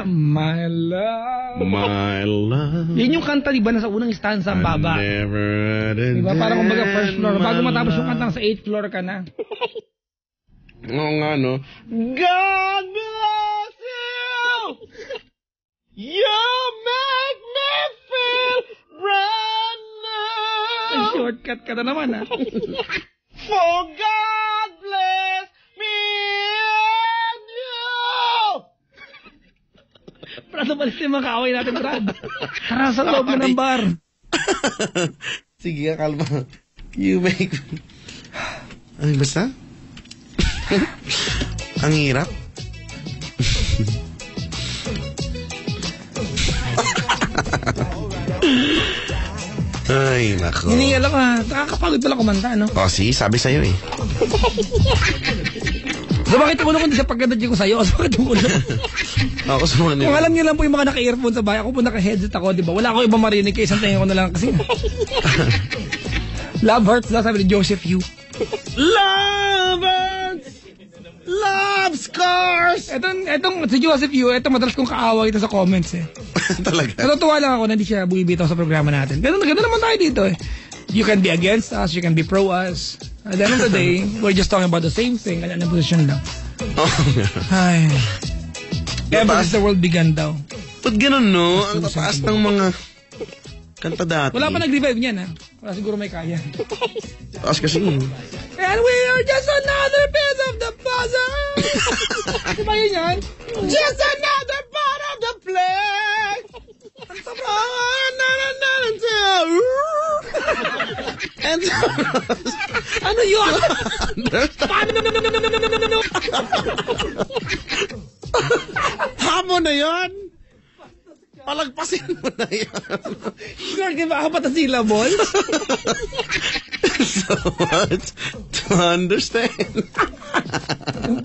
My love. My love. Yan yung kanta, di ba, nasa unang stanza ang baba. Di ba, parang kumbaga first floor. Bago matapos yung kantang sa 8th floor ka na. Oo nga, no? God bless you! You make me feel brand Ay, new! shortcut ka na naman, ha? For God bless me and you! Brad, umalis na yung mga kaaway natin, Brad. Tara sa loob na ng bar. Sige, kalma. You make me... Ay, basta? Ang hirap. Ay, nako. Hiningal ako, ha? Nakakapagod pala kumanta, no? O, si, sabi sa'yo eh. So, bakit yung ulo ko hindi siya pagkatadyo ko sa'yo? So, bakit yung ulo ko? Ako sa mga Kung alam niyo lang po yung mga naka-earphone sa bahay, ako po naka-headset ako, di ba? Wala akong ibang marinig kaya isang tingin ko na lang kasi. Love Hurts lang, sabi ni Joseph Yu. Love Hurts! Love Scars! Etong si Joseph Yu, etong madalas kong kaaway ito sa comments eh. Talaga? Natutuwa lang ako na hindi siya bumibitaw sa programa natin. Ganun naman tayo dito eh. You can be against us, you can be pro us. At the end of the day, we're just talking about the same thing. Ano position lang. Oh, Ay. Ever since the world began daw. ba't ganun, no? Ang tataas ng mga kanta dati. Wala pa nag-revive niyan ha. Wala siguro may kaya. Taas kasi. And we are just another piece of the puzzle. Di ba yun yan? Just another part of the play. And Ano yun? Hamon na yan. Palagpasin mo na yan. Sure, diba apat na syllables? So much to understand.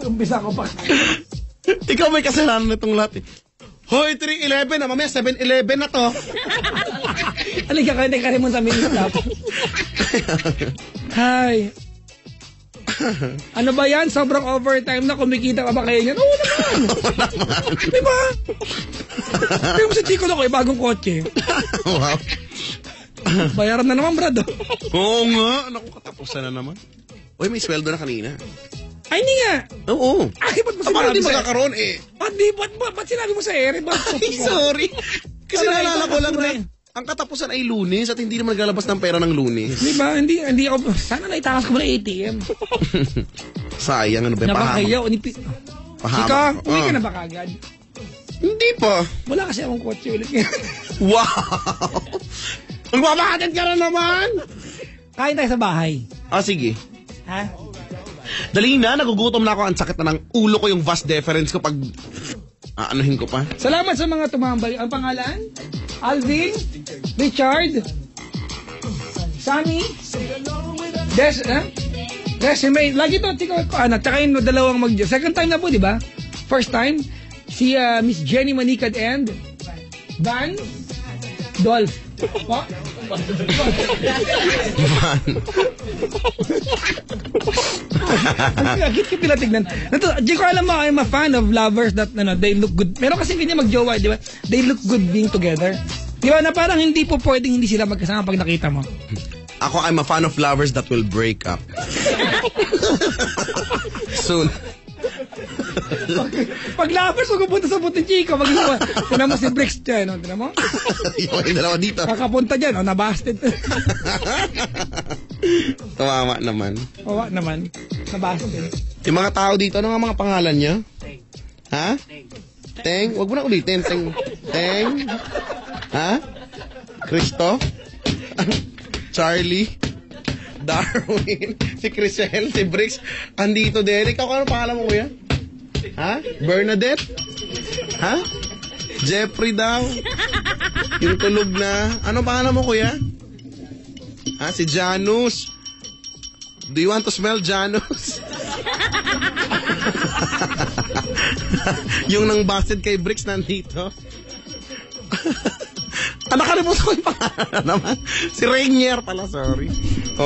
Umpisa ko pa. Ikaw may kasalanan na itong lahat eh. Hoy, 3-11 na, mamaya 7-11 na to. Halika ka, hindi ka rin mo sa ministap. Hi. Ano ba yan? Sobrang overtime na kumikita ka ba kayo niyan? Oo naman. Diba? Pero sa Chico na ko, bagong kotse. Wow. Bayaran na naman, Brad. Oo nga. Naku, katapusan na naman. Uy, may sweldo na kanina. Ay, hindi nga. Oo. Ay, ba't mo Paano sinabi di sa... magkakaroon eh? Ba't sinabi mo sa ere? Ay, sorry. Kasi naalala ko lang na ang katapusan ay Lunes at hindi naman naglalabas ng pera ng Lunes. Di ba? Hindi ako... Sana naitakas ko mo na ATM. Sayang, ano ba? Napakahiyaw. Chico, uwi ka na ba kagad? Hindi pa. Wala kasi akong kotse ulit ngayon. Wow! Magbabahatid ka na naman! Kain tayo sa bahay. Sige. Ha? Dali na, nagugutom na ako. Ang sakit na ng ulo ko yung vas deferens ko pag... Aanuhin ko pa. Salamat sa mga tumambay. Ang pangalan? Alvin? Richard? Sunny? Decimate. Lagi to, tiko ko anak. Tsaka yung dalawang second time na po, di ba? First time, si Miss Jenny Manicad and Van Dolph. What? Ang agit ko pinatignan. Di ko alam mo, I'm a fan of lovers that they look good. Meron kasi ganyan mag-jowa, di ba? They look good being together. Di ba? Na parang hindi po pwedeng hindi sila magkasama pag nakita mo. Ako, I'm a fan of lovers that will break up. Soon. Pag lovers, huwag pupunta sa buting chika. Tinan mo si Brix dyan, no? Tinan mo? Yung dalawa dito. Kakapunta dyan, no? Nabasted. Kawawa naman. Kawawa naman. Nabasted. Yung mga tao dito, ano nga mga pangalan niya? Ha? Teng? Huwag mo na ulitin. Teng? Ha? Cristo? Charlie? Darwin? Si Crisel? Si Brix? Andito din. Ikaw, ano pangalan mo, kuya? Ha? Bernadette? Ha? Jeffrey daw? Yung tulog na. Ano pangalan mo, kuya? Si Janus. Do you want to smell Janus? Yung nang busted kay Bricks nandito. Nakalimutan ko yung pangalan naman. Si Rainier pala, sorry.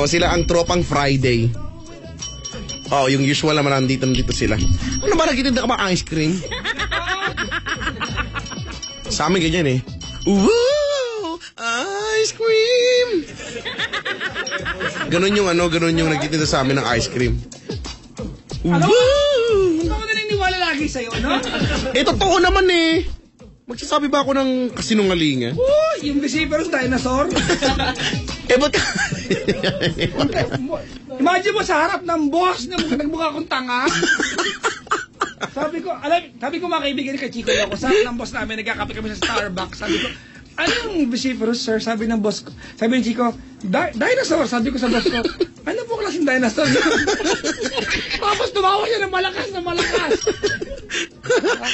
Sila ang tropang Friday. Yung usual naman nandito sila. Ano ba nagtitinda ka ba ice cream? Sa amin ganyan eh. Woo! Ice cream! Ganon yung nagtitinda sa amin ng ice cream. Ano? Woo! Hindi ako naniniwala lagi sa'yo, no? Totoo naman eh. Magsasabi ba ako ng kasinungalingan? Yung Vociferous dinosaur. Ba't ka? Imagine mo sa harap ng boss na nagmukha akong tanga. Sabi ko mga kaibigan kay Chico ako, sa harap ng boss namin, nagkakape kami sa Starbucks. Sabi ko, anong Vociferous, sir? Sabi ng boss ko. Sabi ni Chico, dinosaur. Sabi ko sa boss ko, ano po klaseng dinosaur? Tapos tumawa siya ng malakas.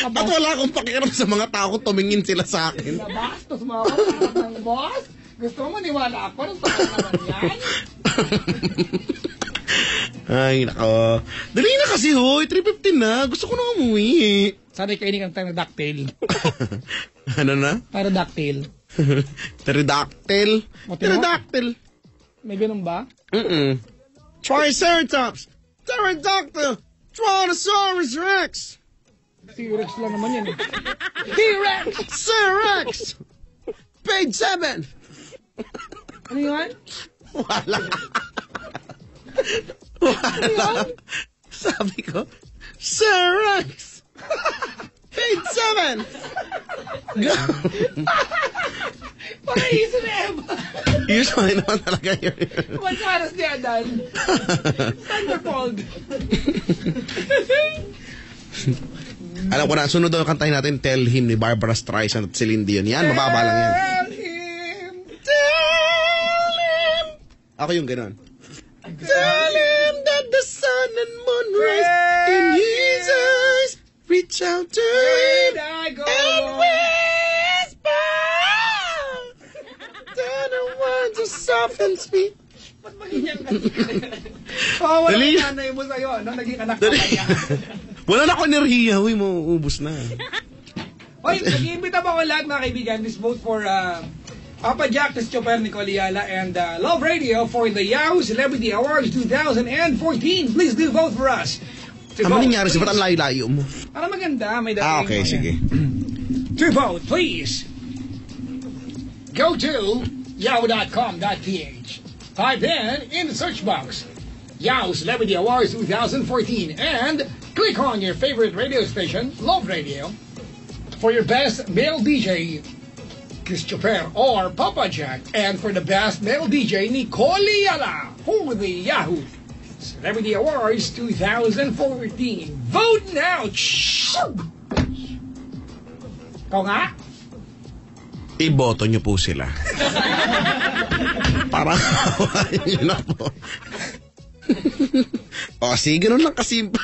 At wala akong pakialam sa mga tao, tumingin sila sa akin. Nabastos mo ako sa harap ng boss? Gusto mo maniwala ako? Anong tanga naman yan? Ay, nako. Dali na kasi, hoy. 3:15 na. Gusto ko na umuwi. Sana kainin ang pterodactyl. Ano na? Pterodactyl. Pterodactyl? Pterodactyl. May ganun ba? Triceratops. Pterodactyl. Tyrannosaurus Rex. T-Rex lang naman yan eh. T-Rex! Sir-Rex! Page 7! Ano yun? Wala. Sabi ko, Sir-Rex! Page 7! Pakaisa na Eva! Usually naman talaga yun. Magkaras ni Adan. Thunderfold. Alam ko na, sunod daw kantahin natin, Tell Him ni Barbara Streisand at Celine Dion. Yan, mababa lang yan. Tell him. Ako yung ganon. Tell him that the sun and moon rise in his eyes. Reach out to him and whisper. Tell the one to soft and sweet. Ba't magiging wala Dali. ka nanay mo sa'yo, no? Naging anak ka kaya. Wala na ako enerhiya. Uy, mauubos na. Hoy, nag-iimbita ba ako lahat mga kaibigan? Please vote for Papa Jack, Chris Choper, Nicole Ayala, and Love Radio for the Yahoo Celebrity Awards 2014. Please do vote for us. Ano nangyari? Ba't ang layo-layo mo? Para maganda, may dating. Okay, sige. To vote, please go to yahoo.com.ph. Type in the search box Yahoo Celebrity Awards 2014 and click on your favorite radio station, Love Radio, for your best male DJ, Chris Choper or Papa Jack, and for the best male DJ, Nicole Ayala, for the Yahoo Celebrity Awards 2014. Vote now! Ikaw nga? Iboto nyo po sila. Parang yun na po. Kasi ganun lang kasimple.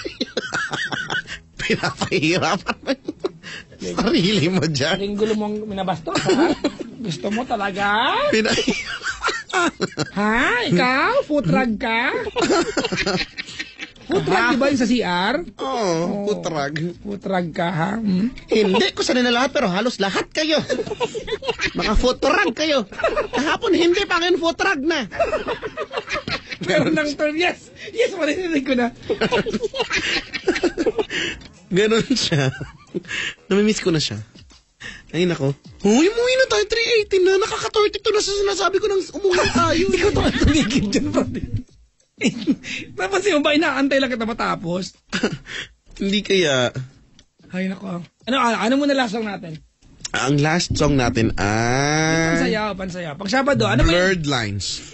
Pinapahirapan mo yung sarili mo dyan. Aling gulo mong minabastos, ha? Gusto mo talaga? Ha? Ikaw? Futrag ka? Futrag, di ba yung sa CR? Oo, putrag. Futrag ka, ha? Hindi ko sanay na lahat, pero halos lahat kayo. Mga futrag kayo. Kahapon hindi pa ngayon futrag na. Meron ng term, yes! Yes, marinig ko na. Ganon siya. Namimiss ko na siya. Ay, nako. Uy, umuwi na tayo. 3:18 na. Nakaka-32 na sa sinasabi ko nang umuwi tayo. Hindi ko ito tuligid dyan, brother. Napansin mo ba, inaantay lang kita matapos? Hindi kaya. Ay, nako. Ano muna last song natin? Ang last song natin ay... Pansayaw. Pag Sabado, ano ba yun? Blurred Lines.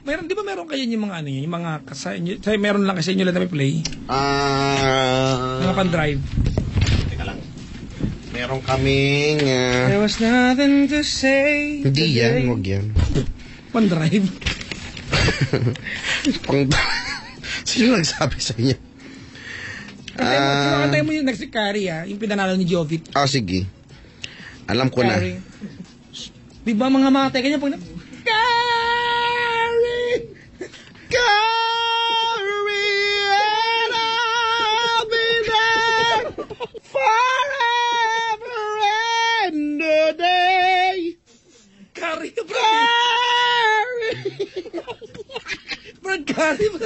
Meron, di ba meron kayo yung mga ano yun? Yung mga meron lang kasi inyo lang na may play? Mga pan-drive. Teka lang. Meron kaming... There was nothing to say. Hindi yan, huwag yan. Pan-drive. Sino nagsabi sa inyo? Kantay mo yung next Carrie, ha? Yung pinanalo ni Jovic. Sige. Alam ko na. Di ba mga teka niya pag Carrie! Gary ba?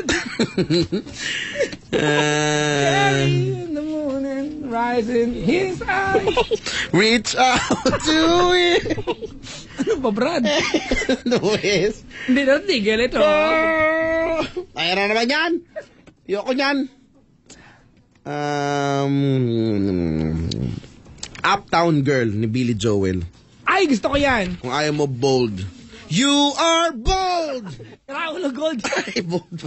Gary in the morning, rising his eyes. Reach out to it. Ano ba, Brad? Luis. Hindi na tigil ito. Ayaw na naman yan. Ayoko yan. Uptown Girl ni Billy Joel. Ay, gusto ko yan. Kung ayaw mo, bold. You are bold! Raulo Gold. Ay, bold.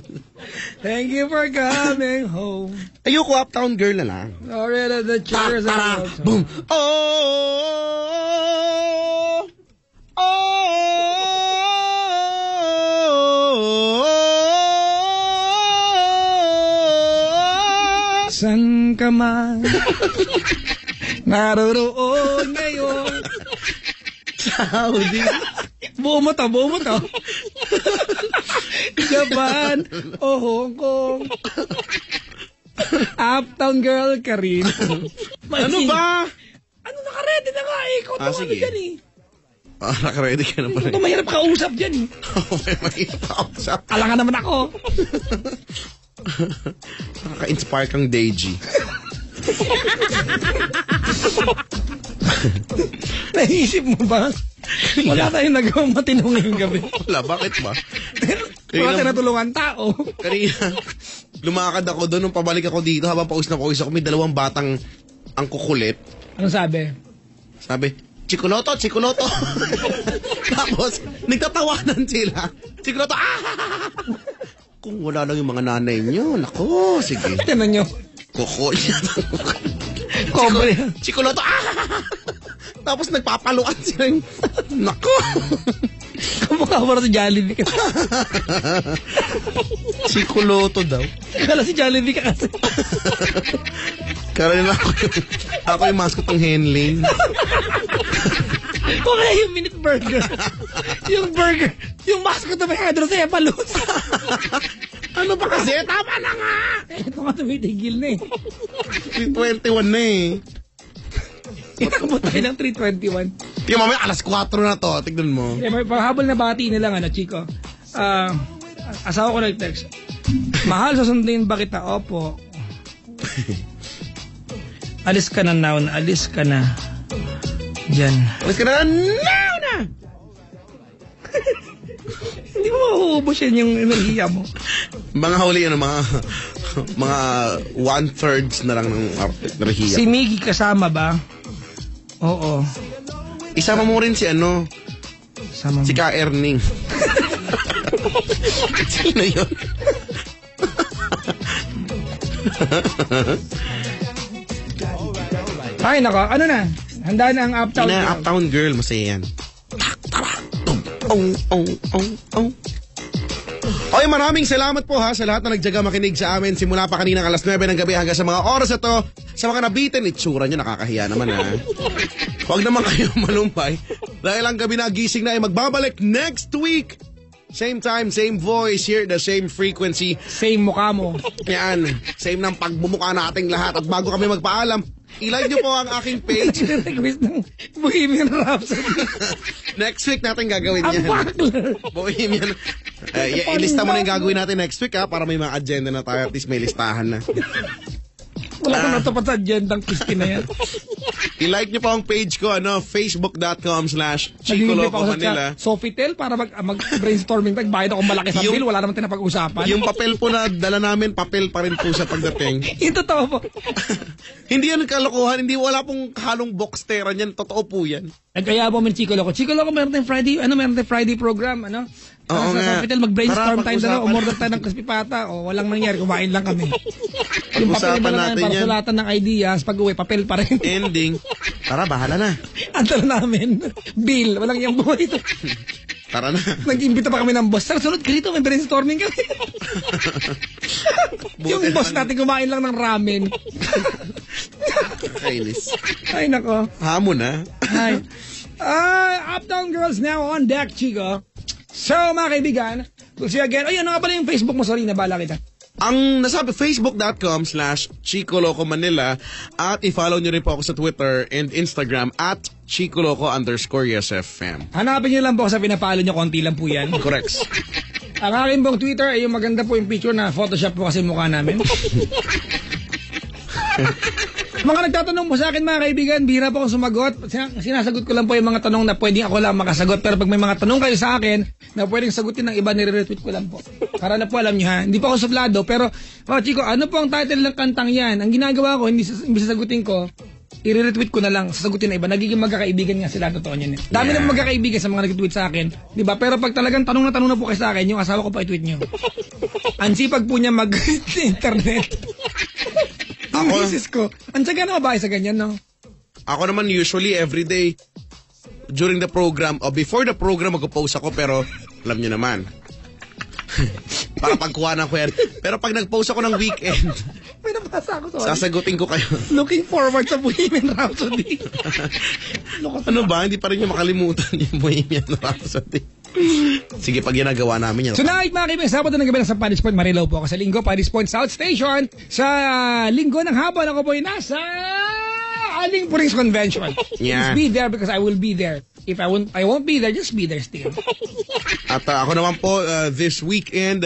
Thank you for coming home. Ayoko, Uptown Girl na lang. Sorry that the chairs are Boom! Oh! Oh! San ka man naroon ngayon? Saudi. Buo mo to. Japan o Hong Kong. Uptown Girl ka rin. Ano ba? Ano, naka-ready na nga eh. Ikaw sige. dyan eh. Naka-ready ka na pala. Ito mahirap kausap dyan eh. Mahirap kausap. Alangan naman ako. Nakaka-inspire kang Deji. Naisip mo ba? Wala tayong nagawang matinong ngayong gabi. Wala, bakit ba? Wala tayong natulungan tao. Kanina, lumakad ako doon nung pabalik ako dito habang pawis na pawis ako. May dalawang batang ang kukulit. Anong sabi? Sabi, Chikuloto. Tapos, nagtatawanan sila. Chikuloto, Kung wala lang yung mga nanay nyo, nako, sige. Tinan nyo. Koko niya. Cobre. Chikuloto, Tapos nagpapaluan sila yung, nako. Kamukha mo na si Jollibee ka. Chikuloto daw. Kala si Jollibee ka kasi. Karaniwan ako yung mascot ng Henling. O kaya yung minute burger. Yung burger. Yung mascot na may hydrocephalus. Ano ba kasi? Tama na nga! Ito nga tumitigil na eh. 321 na eh. Inabot tayo ng 321. Tingnan mamaya, alas 4 na to. Tignan mo. Eh, may panghabol na bati nilang Chico. Asawa ko nag-text. Mahal, susundin ba kita? Opo. Alis ka na now. Alis ka na. Diyan. Alis ka na now na! Hindi mo mauubos yan yung enerhiya mo. Mga huli, mga 1/3 na lang ng enerhiya. Si Miggy kasama ba? Oo. Isama mo rin si Sama mo. si Ka Erning. Sino yun? Ay, nako. Ano na? Handa na ang Uptown Girl. Uptown Girl, masaya yan. Okay, maraming salamat po sa lahat na nagtyaga makinig sa amin simula pa kaninang alas 9 ng gabi hanggang sa mga oras na to. Sa mga nabitin, itsura nyo nakakahiya naman Huwag naman kayo malumpay dahil ang gabi na gising na ay magbabalik next week. Same time, same voice, here the same frequency. Same mukha mo. Yan, same ng pagbumuka nating lahat. At bago kami magpaalam, i-like nyo po ang aking page. Request ng Bohemian Rhapsody. Next week natin gagawin yan. Bohemian. Ilista mo na yung gagawin natin next week para may mga agenda na tayo. At least may listahan na. Wala ko natupad sa agendang Christy na yan. I-like nyo po ang page ko, facebook.com/Chico Loco Manila. Sofitel para mag-brainstorming. Bayad akong malaki sa bill, wala naman tinapag-usapan. Yung papel po na dala namin, papel pa rin po sa pagdating. Yung totoo po. Hindi yan kalokohan, wala pong halong boxtera niyan, totoo po yan. Kaya po Chico Loco. Chico Loco, meron tayong Friday program, Oo nga. sa Sofitel, mag-brainstorm Tara, tayo, umorder pag-usapan. tayo ng crispy pata, walang nangyari, kumain lang kami. Yung papel Pag-usapan mo natin para yan. sulatan ng ideas, pag uwi, papel pa rin. Ending. Tara, bahala na. Antala namin, bill, walang yung buhay ito. Tara na. Nag-imbita pa kami ng boss. Sir, sunod ka rito, may brainstorming kami. Yung boss natin kumain lang ng ramen. Kainis. Ay, nako. Hamon na. Hi. Uptown Girls now on deck, Chico. So, mga kaibigan, we'll see you again. Ay, ano nga pala yung Facebook mo? Sorry, nabala kita. Ang nasabi, facebook.com/Chico Loco Manila at i-follow nyo rin po ako sa Twitter and Instagram at @ChicoLoco_YesFM. Hanapin nyo lang po sa pinapalo nyo, konti lang po yan. Correct. Ang aking pong Twitter ay yung maganda po yung picture na Photoshop po kasi mukha namin. Mga nagtatanong po sa akin mga kaibigan, bihira po akong sumagot. Sinasagot ko lang po yung mga tanong na pwedeng ako lang makasagot. Pero pag may mga tanong kayo sa akin na pwedeng sagutin ng iba, nire-retweet ko lang po. Para na po alam nyo ha. Hindi po ako suplado. Pero, Chico, ano po ang title ng kantang yan? Ang ginagawa ko, hindi sasagutin ko, i-retweet ko na lang, sasagutin na iba. Nagiging magkakaibigan nga sila, totoo niyan. Dami na magkakaibigan sa mga nag-tweet sa akin. Diba? Pero pag talagang tanong na po kayo sa akin, yung asawa ko pa i-tweet nyo. Ang sipag po niya mag-internet. Ang misis ko. Ang tsaga na mabahay sa ganyan, no? Ako naman usually everyday during the program o before the program mag-post ako pero alam nyo naman. Para pagkuha ko yan. Pero pag nag-post ako ng weekend, may nabasa ako, sorry. sasagutin ko kayo. Looking forward sa Bohemian Rhapsody. Ano ba? Hindi pa rin yung makalimutan yung Bohemian Rhapsody. Sige, pag ginagawa namin yan. Tonight, mga kaibigan, Sabado ng gabi na sa Paris Point, Marilao po ako sa Linggo, Paris Point South Station. Sa Linggo ng hapon, ako po ay nasa Aling Purings Convention. Yeah. Just be there because I will be there. If I won't be there, just be there still. At ako naman po, this weekend,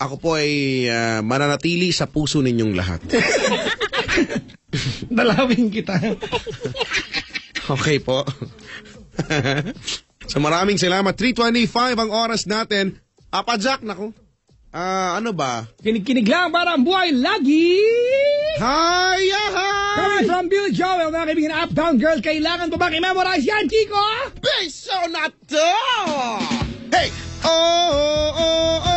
ako po ay mananatili sa puso ninyong lahat. Dalawin kita. Okay po. So maraming salamat. 3:25 ang oras natin. Jack, naku. Ano ba? Kinig-kinig lang para ang buhay lagi. Hi! Coming from Bill Joel, mga kaibigan, Up Down Girl, kailangan pa ba i-memorize yan, Chico? Beso na to! Hey! Oh, oh, oh, oh.